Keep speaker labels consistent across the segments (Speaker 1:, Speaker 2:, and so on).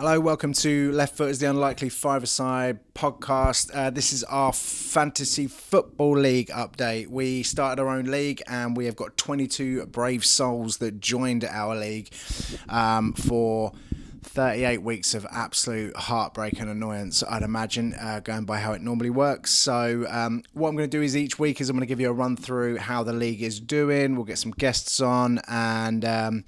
Speaker 1: Hello, welcome to Left Footers, the Unlikely Five-a-Side podcast. This is our Fantasy Football League update. We started our own league and we have got 22 brave souls that joined our league for 38 weeks of absolute heartbreak and annoyance, I'd imagine, going by how it normally works. So what I'm going to do is each week is I'm going to give you a run through how the league is doing. We'll get some guests on and... and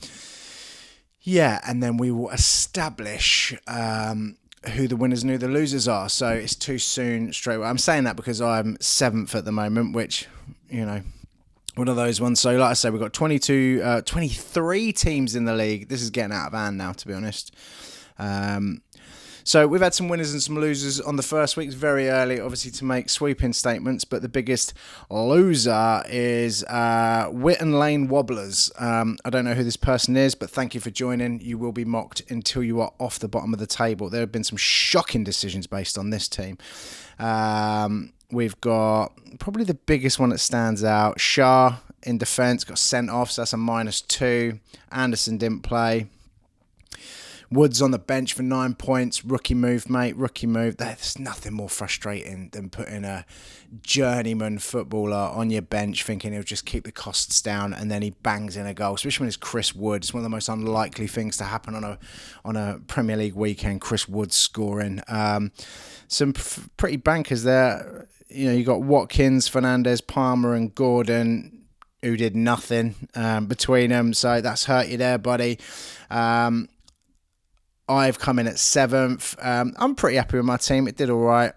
Speaker 1: then we will establish who the winners and who the losers are. So it's too soon straight away. I'm saying that because I'm 7th at the moment, which, one of those ones. So like I said, we've got 23 teams in the league. This is getting out of hand now, to be honest. So we've had some winners and some losers on the first week. It's very early, obviously, to make sweeping statements, but the biggest loser is Witten Lane Wobblers. I don't know who this person is, but thank you for joining. You will be mocked until you are off the bottom of the table. There have been some shocking decisions based on this team. We've got probably the biggest one that stands out. Shah in defence got sent off, so that's a -2. Anderson didn't play. Woods on the bench for 9 points. Rookie move, mate. Rookie move. There's nothing more frustrating than putting a journeyman footballer on your bench thinking he'll just keep the costs down and then he bangs in a goal, especially when it's Chris Wood. It's one of the most unlikely things to happen on a Premier League weekend, Chris Wood scoring. Some pretty bankers there. You got Watkins, Fernandez, Palmer and Gordon, who did nothing between them. So that's hurt you there, buddy. I've come in at 7th. I'm pretty happy with my team. It did all right.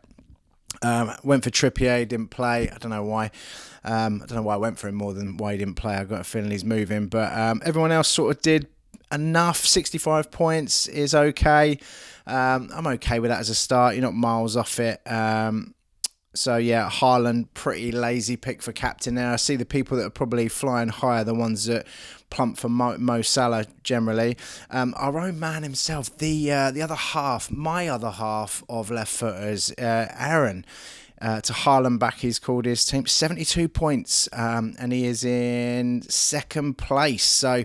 Speaker 1: Went for Trippier, didn't play. I don't know why. I don't know why I went for him more than why he didn't play. I got a feeling he's moving. But everyone else sort of did enough. 65 points is okay. I'm okay with that as a start. You're not miles off it. So, yeah, Haaland, pretty lazy pick for captain there. I see the people that are probably flying higher, the ones that plump for Mo Salah generally. Our own man himself, the other half, my other half of Left Footers, Aaron, to Haaland back, he's called his team, 72 points, and he is in 2nd place. So,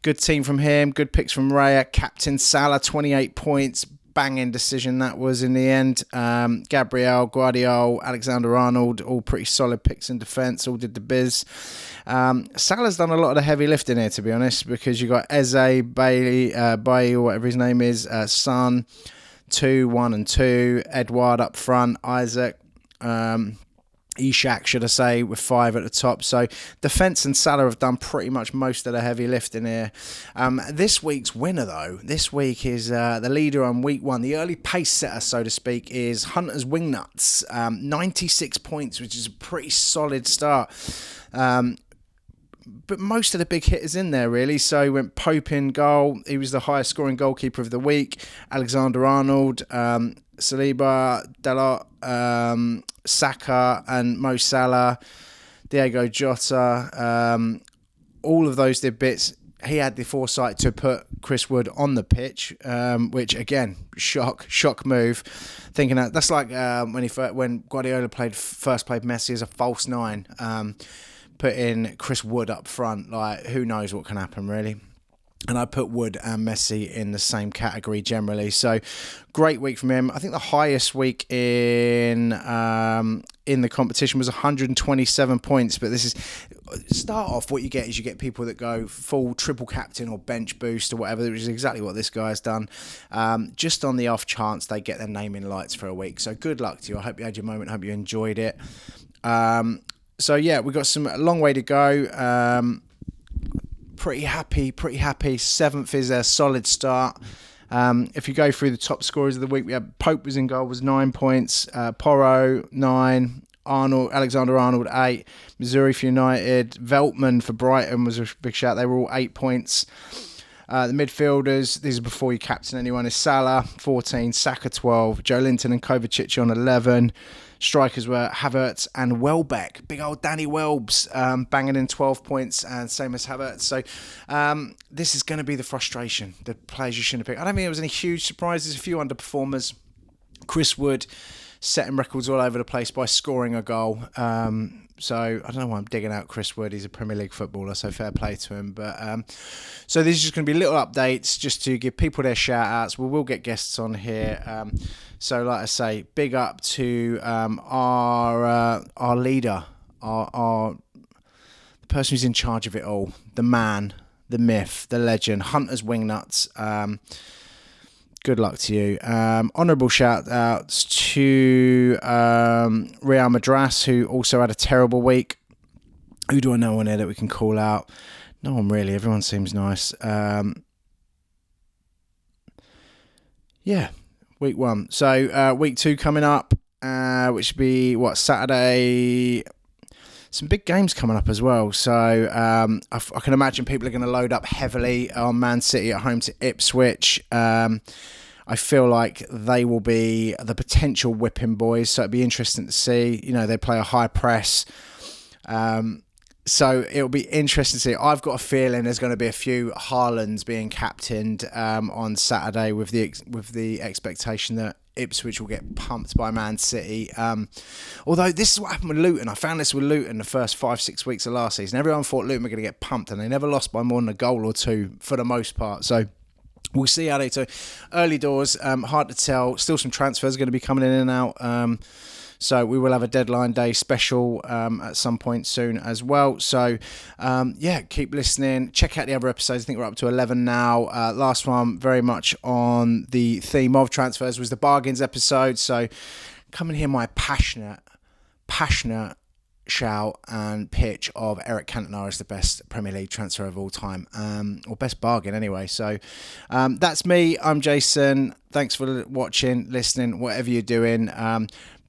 Speaker 1: good team from him, good picks from Raya. Captain Salah, 28 points. Banging decision that was in the end. Gabriel, Guardiola, Alexander-Arnold, all pretty solid picks in defence, all did the biz. Salah's done a lot of the heavy lifting here, to be honest, because you got Eze, Bailey, or whatever his name is, Son, 2, 1 and 2, Edouard up front, Isaac, Ishak, should I say, with 5 at the top. So defence and Salah have done pretty much most of the heavy lifting here. This week's winner, though, this week is the leader on week 1. The early pace setter, so to speak, is Hunter's Wingnuts. 96 points, which is a pretty solid start. But most of the big hitters in there, really. So he went Pope in goal. He was the highest scoring goalkeeper of the week. Alexander-Arnold, Saliba, Dalot, Saka and Mo Salah, Diego Jota, all of those did bits. He had the foresight to put Chris Wood on the pitch, which again, shock move. Thinking that's like when Guardiola first played Messi as a false 9, put in Chris Wood up front. Like, who knows what can happen, really. And I put Wood and Messi in the same category generally. So, great week from him. I think the highest week in the competition was 127 points. But this is start off. What you get is you get people that go full triple captain or bench boost or whatever, which is exactly what this guy's done. Just on the off chance they get their name in lights for a week. So good luck to you. I hope you had your moment. I hope you enjoyed it. So yeah, we've got a long way to go. Pretty happy. 7th is a solid start. If you go through the top scorers of the week, we had Pope was in goal, was 9 points. Porro, 9. Alexander-Arnold, 8. Missouri for United. Veltman for Brighton was a big shout. They were all 8 points. The midfielders, this is before you captain anyone, is Salah, 14. Saka, 12. Joe Linton and Kovacic on 11. Strikers were Havertz and Welbeck. Big old Danny Welbs banging in 12 points, and same as Havertz. So this is going to be the frustration. The players you shouldn't have picked. I don't think there was any huge surprises. A few underperformers. Chris Wood, setting records all over the place by scoring a goal. So I don't know why I'm digging out Chris Wood. He's a Premier League footballer, so fair play to him. But so these are just going to be little updates just to give people their shout outs. We will get guests on here. So like I say, big up to our leader, the person who's in charge of it all, the man, the myth, the legend, Hunter's Wingnuts. Good luck to you. Honourable shout outs to Real Madras, who also had a terrible week. Who do I know on here that we can call out? No one really. Everyone seems nice. Yeah, week 1. So week 2 coming up, which will be, Saturday. Some big games coming up as well. So I can imagine people are going to load up heavily on Man City at home to Ipswich. I feel like they will be the potential whipping boys. So it'd be interesting to see. You know, they play a high press. So it'll be interesting to see. I've got a feeling there's going to be a few Haalands being captained on Saturday with the expectation that Ipswich will get pumped by Man City. Although this is what happened with Luton. I found this with Luton the first 5-6 weeks of last season. Everyone thought Luton were going to get pumped, and they never lost by more than a goal or two for the most part. So we'll see how they do. Early doors, hard to tell. Still some transfers going to be coming in and out. So we will have a deadline day special at some point soon as well. So, keep listening. Check out the other episodes. I think we're up to 11 now. Last one, very much on the theme of transfers, was the bargains episode. So come and hear my passionate shout and pitch of Eric Cantona as the best Premier League transfer of all time, or best bargain anyway. So that's me. I'm Jason. Thanks for watching, listening, whatever you're doing.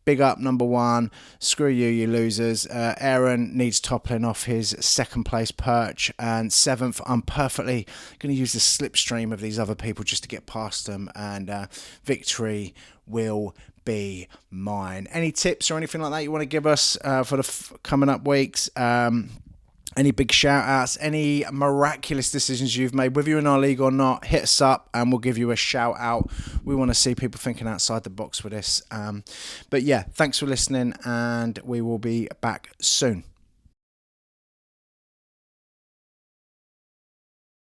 Speaker 1: Big up, number 1. Screw you, you losers. Aaron needs toppling off his 2nd place perch. And 7th, I'm perfectly going to use the slipstream of these other people just to get past them. And victory will be mine. Any tips or anything like that you want to give us for the coming up weeks? Any big shout outs, any miraculous decisions you've made, whether you're in our league or not, hit us up and we'll give you a shout out. We want to see people thinking outside the box with this. But yeah, thanks for listening and we will be back soon.